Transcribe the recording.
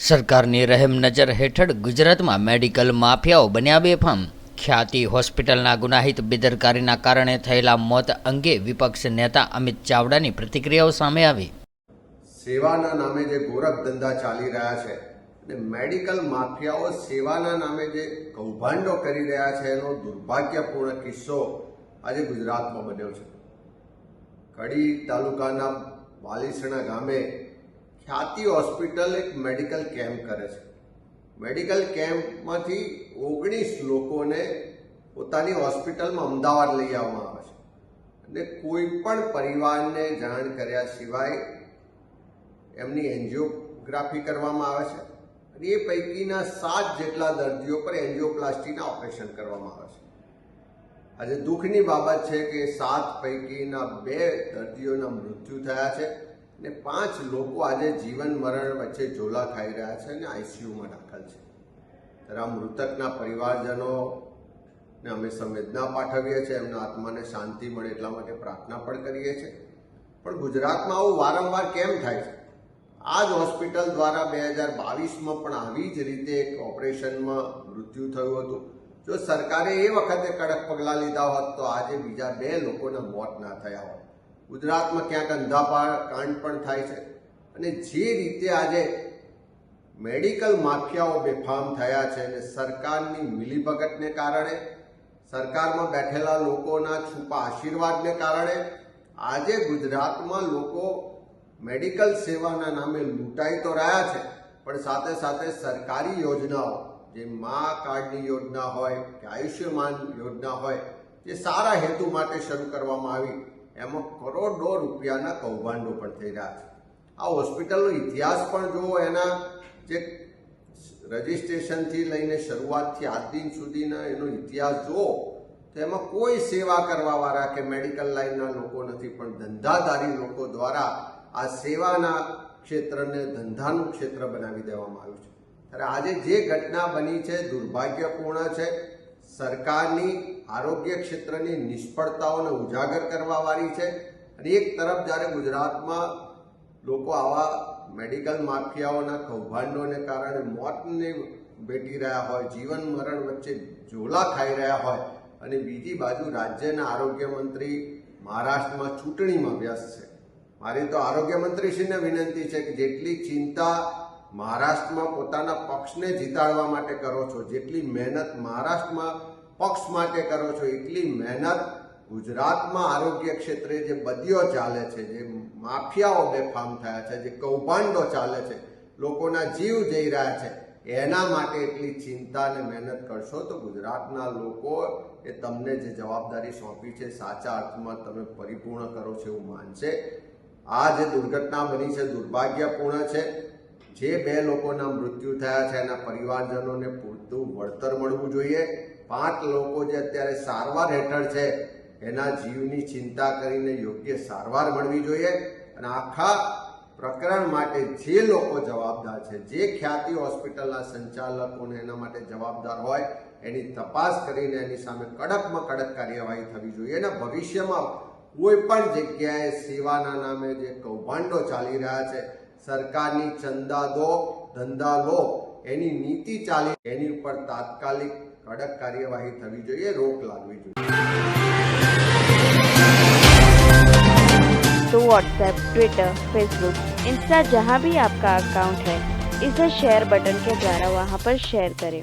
સરકારની રહેમ નજર હેઠળ ગુજરાતમાં મેડિકલ માફિયાઓ બન્યા બેફામ। ખ્યાતિ હોસ્પિટલના ગુનાહિત બેદરકારીના કારણે થયેલા મોત અંગે વિપક્ષ નેતા અમિત ચાવડાની પ્રતિક્રિયાઓ સામે આવી। સેવાના નામે જે ગોરખ ધંધા ચાલી રહ્યા છે અને મેડિકલ માફિયાઓ સેવાના નામે જે કૌભાંડો કરી રહ્યા છે એનો દુર્ભાગ્યપૂર્ણ કિસ્સો આજે ગુજરાતમાં બન્યો છે। કડી તાલુકાના વાલીસણા ગામે ખ્યાતિ હોસ્પિટલ એક મેડિકલ કેમ્પ કરે છે। મેડિકલ કેમ્પમાંથી 19 લોકોને પોતાની હોસ્પિટલમાં અમદાવાદ લઈ આવવામાં આવે છે અને કોઈ પણ પરિવારને જાણ કર્યા સિવાય એમની એન્જિયોગ્રાફી કરવામાં આવે છે અને એ પૈકીના 7 જેટલા દર્દીઓ પર એન્જિયોપ્લાસ્ટીના ઓપરેશન કરવામાં આવે છે। આજે દુઃખની બાબત છે કે 7 પૈકીના 2 દર્દીઓના મૃત્યુ થયા છે અને 5 લોકો આજે જીવન મરણ વચ્ચે ઝોલા ખાઈ રહ્યા છે અને આઈસીયુમાં દાખલ છે। ત્યારે આ મૃતકના પરિવારજનોને અમે સંવેદના પાઠવીએ છીએ, એમના આત્માને શાંતિ મળે એટલા માટે પ્રાર્થના પણ કરીએ છીએ। પણ ગુજરાતમાં આવું વારંવાર કેમ થાય છે? આ જ હોસ્પિટલ દ્વારા 2022માં પણ આવી જ રીતે એક ઓપરેશનમાં મૃત્યુ થયું હતું। જો સરકારે એ વખતે કડક પગલાં લીધા હોત તો આજે બીજા 2 લોકોના મોત ના થયા હોત। ગુજરાતમાં ક્યાંક અંધાપા કાંડ પણ થાય છે અને જે રીતે આજે મેડિકલ માફિયાઓ બેફામ થયા છે અને સરકારની મિલીભગતને કારણે, સરકારમાં બેઠેલા લોકોના છુપા આશીર્વાદને કારણે આજે ગુજરાતમાં લોકો મેડિકલ સેવાના નામે લૂંટાઈ તો રહ્યા છે, પણ સાથે સાથે સરકારી યોજનાઓ જે મા કાર્ડની યોજના હોય કે આયુષ્યમાન યોજના હોય, જે સારા હેતુ માટે શરૂ કરવામાં આવી, એમાં કરોડો રૂપિયાના કૌભાંડો પણ થઈ રહ્યા છે। આ હોસ્પિટલનો ઇતિહાસ પણ જુઓ, એના જે રજિસ્ટ્રેશનથી લઈને શરૂઆતથી આજ દિન સુધીના એનો ઇતિહાસ જુઓ તો એમાં કોઈ સેવા કરવાવાળા કે મેડિકલ લાઇનના લોકો નથી, પણ ધંધાદારી લોકો દ્વારા આ સેવાના ક્ષેત્રને ધંધાનું ક્ષેત્ર બનાવી દેવામાં આવ્યું છે। ત્યારે આજે જે ઘટના બની છે દુર્ભાગ્યપૂર્ણ છે। સરકારની આરોગ્ય ક્ષેત્રની નિષ્ફળતાઓને ઉજાગર કરવાવાળી છે અને એક તરફ જ્યારે ગુજરાતમાં લોકો આવા મેડિકલ માફિયાઓના કૌભાંડોને કારણે મોતને ભેટી રહ્યા હોય, જીવન મરણ વચ્ચે ઝોલા ખાઈ રહ્યા હોય, અને બીજી બાજુ રાજ્યના આરોગ્ય મંત્રી મહારાષ્ટ્રમાં ચૂંટણીમાં વ્યસ્ત છે। મારી તો આરોગ્ય મંત્રીશ્રીને વિનંતી છે કે જેટલી ચિંતા મહારાષ્ટ્રમાં પોતાના પક્ષને જીતાડવા માટે કરો છો, જેટલી મહેનત મહારાષ્ટ્રમાં પક્ષ માટે કરો છો, એટલી મહેનત ગુજરાતમાં આરોગ્ય ક્ષેત્રે જે બદીઓ ચાલે છે, જે માફિયાઓ બેફામ થયા છે, જે કૌભાંડો ચાલે છે, લોકોના જીવ જઈ રહ્યા છે, એના માટે એટલી ચિંતા અને મહેનત કરશો તો ગુજરાતના લોકો એ તમને જે જવાબદારી સોંપી છે સાચા અર્થમાં તમે પરિપૂર્ણ કરો છો એવું માનશે। આ જે દુર્ઘટના બની છે દુર્ભાગ્યપૂર્ણ છે। જે 2 લોકોના મૃત્યુ થયા છે એના પરિવારજનોને પૂરતું વળતર મળવું જોઈએ। 5 લોકો જે અત્યારે સારવાર હેઠળ છે એના જીવની ચિંતા કરીને યોગ્ય સારવાર મળવી જોઈએ અને આખા પ્રકરણ માટે જે લોકો જવાબદાર છે, જે ખ્યાતિ હોસ્પિટલના સંચાલકોને એના માટે જવાબદાર હોય, એની તપાસ કરીને એની સામે કડકમાં કડક કાર્યવાહી થવી જોઈએ અને ભવિષ્યમાં કોઈ પણ જગ્યાએ સેવાના નામે જે કૌભાંડો ચાલી રહ્યા છે, સરકારની ચંદા દો ધંધા લો એની નીતિ ચાલી, એની ઉપર તાત્કાલિક કડક કાર્યવાહી થવી જોઈએ, રોક લાગવી જોઈએ। तो व्हाट्सएप, ट्विटर, फेसबुक, इंस्टा जहाँ भी आपका अकाउंट है, इसे शेयर बटन के द्वारा वहाँ पर शेयर करें।